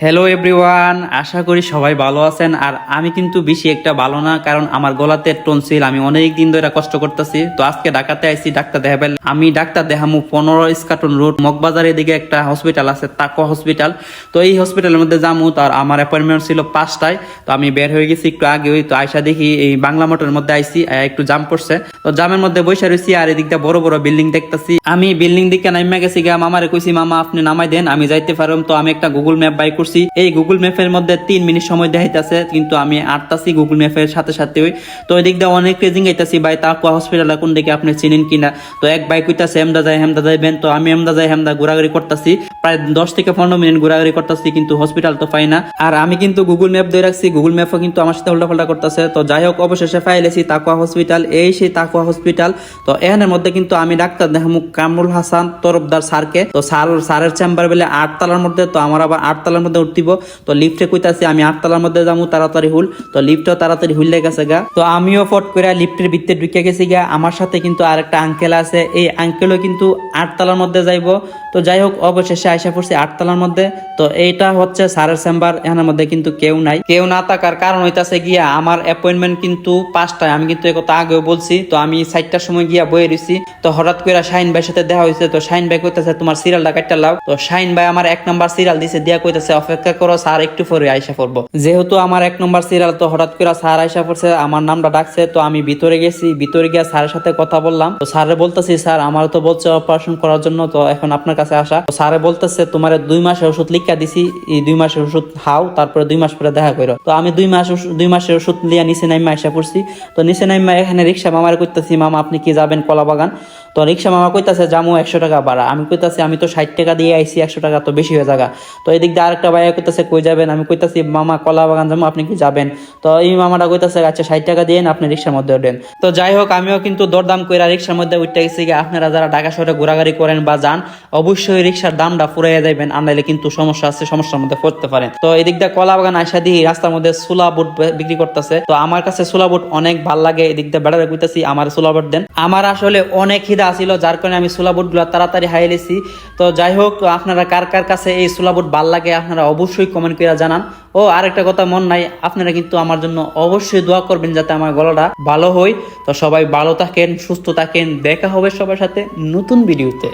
Hello everyone, আশা করি সবাই ভালো আছেন। আর আমি কিন্তু বেশি একটা ভালো না, কারণ আমার গলাতে টনসিল, আমি অনেক দিন ধরে কষ্ট করতেছি। তো আজকে ঢাকাতে আইছি ডাক্তার দেখাবে। আমি ডাক্তার দেখামু 15 ইস্কাটন রোড মগবাজারের দিকে একটা হসপিটাল আছে, তাকওয়া হসপিটাল। তো এই হসপিটালের মধ্যে যামু। তার আমার অ্যাপয়েন্টমেন্ট ছিল 5টায়। তো আমি বের হয়ে গেছি একটু আগে। তো আয়সা দেখি এই বাংলা মোটরের মধ্যে আইছি, একটু জাম পড়ছে। তো জামের মধ্যে বসে রয়েছি, আর এদিকটা বড় বড় বিল্ডিং দেখতেছি। আমি বিল্ডিং দিকে নাইমা গেছি গা, মামারে কইছি মামা আপনি নামাই দেন, আমি যাইতে পারম। তো আমি একটা গুগল ম্যাপ বাই করছি। এই গুগল ম্যাপের মধ্যে 3 মিনিট সময় দেখাইতেছে, কিন্তু আমি আটতাছি গুগল ম্যাপের সাথে সাথে। তো ওই দিক দিয়ে অনেক রেজিং গাইতাছি, ভাই তাকওয়া হসপিটাল কোন দিকে আপনি চিনেন কিনা। তো এক ভাই কইতাছে হেমদা যাইবেন। তো আমি হেমদা যাই হেমদা ঘোরাঘুরি করতেছি, প্রায় 10 থেকে 15 মিনিট ঘোরাঘুরি করতেছি, কিন্তু হসপিটাল তো পাই না। আর আমি কিন্তু গুগল ম্যাপ দিয়ে রাখছি, গুগল ম্যাপও কিন্তু আমার সাথে উল্টাপাল্টা করতেছে। তো যাই হোক, অবশেষে ফাইলেছি তাকওয়া হসপিটাল। এই সেই তাকওয়া হসপিটাল। তো এখানের মধ্যে কিন্তু আমি ডাক্তার দেখামু কামরুল হাসান তরফদার স্যারকে। তো স্যারের চেম্বার বেলে 8 তলার মধ্যে। তো আমার আবার 8 তলার মধ্যে উঠতিব। তো লিফটে কইতাছি আমি 8 তলার মধ্যে যাবো, তাড়াতাড়ি হুল। তো লিফটও তাড়াতাড়ি হুইলে গেছে গা। তো আমিও ফট করে লিফটের ভিতরে ঢুকে গেছি গা। আমার সাথে কিন্তু আরেকটা আঙ্কেল আছে, এই আঙ্কেলও কিন্তু 8 তলার মধ্যে যাইবো। তো যাই হোক, অবশেষে আইসা পড়ছি 8 তলার মধ্যে। তো এইটা হচ্ছে স্যারের চেম্বার। এখানের মধ্যে কিন্তু কেউ নাই। কেউ না থাকার কারণ হইতাছে গিয়া আমার অ্যাপয়েন্টমেন্ট কিন্তু 5টায়। আমি কিন্তু একথা আগেও বলছি। তো আমি 4টার সময় গিয়া বয়ে রইছি। তো হঠাৎ করে শাহিন ভাইয়ের সাথে দেখা হয়েছে। তো শাহিন ভাই কইতাছে তোমার সিরিয়ালটা কাটটা লাও। তো শাহিন ভাই আমার 1 নম্বর সিরিয়াল দিছে, দিয়া কইতাছে অপেক্ষা করো, স্যার একটু পরে আইসা পড়বো। যেহেতু আমার 1 নম্বর সিরিয়াল, তো হঠাৎ করে স্যার আইসা পড়ছে, আমার নামটা ডাকছে। তো আমি ভিতরে গেছি, ভিতরে গিয়া স্যারের সাথে কথা বললাম। তো স্যারে বলতেছি স্যার আমার তো বলছে অপারেশন করার জন্য, তো এখন আপনার কাছে আসা। তো স্যারে বলতেছে তোমার 2 মাসের ওষুধ লিখা দিছি, এই 2 মাসের ওষুধ খাও, তারপরে 2 মাস পরে দেখা করো। তো আমি 2 মাসের ওষুধ লিয়া নিচে নাইমা আইসা পড়ছি। তো নিচে নাইমা এখানে রিক্সা মামার কইতাছি মামা আপনি কি যাবেন কলা বাগান। তো রিক্সা মামা কইতাছে জামু 100 টাকা ভাড়া। আমি কইতাছি আমি তো 60 টাকা দিয়ে আইছি, 100 টাকা তো বেশি হয়ে যাগা। তো এদিক দিয়ে আরেকটা ভাইয়া কইতাছে কই যাবেন। আমি কইতাছি মামা কলা বাগান যাবো, আপনি কি যাবেন। তো এই মামাটা কইতাছে আচ্ছা 60 টাকা দিয়ে আপনি রিক্সার মধ্যে ওঠেন। তো যাই হোক, আমিও কিন্তু দরদাম কইরা রিক্সার মধ্যে উঠতে গেছি। আপনারা যারা ঢাকা শহরে ঘোরাঘুরি করেন বা যান, অবশ্যই রিক্সার দামটা ফুরাইয়া যাবেন, আনলে কিন্তু সমস্যা আছে, সমস্যার মধ্যে পড়তে পারেন। তো এদিক দিয়ে কলা বাগান আইসা দিই রাস্তার মধ্যে সুলা বুট বিক্রি করতেছে। তো আমার কাছে সুলা বুট অনেক ভাল লাগে। এদিক দিয়ে বেড়ারে কইতাছি আমার সুলা বুট দেন। আমার আসলে অনেক খিদা ছিল, যার কারণে আমি সুলা বুট গুলা তাড়াতাড়ি হাই লেছি। তো যাই হোক, আপনারা কার কার কাছে এই সুলা বুট ভাল লাগে আপনারা অবশ্যই কমেন্ট করে জানান। ও আরেকটা কথা মন নাই, আপনারা কিন্তু আমার জন্য অবশ্যই দোয়া করবেন যাতে আমার গলাটা ভালো হয়। তো সবাই ভালো থাকেন, সুস্থ থাকেন, দেখা হবে সবার সাথে নতুন ভিডিওতে।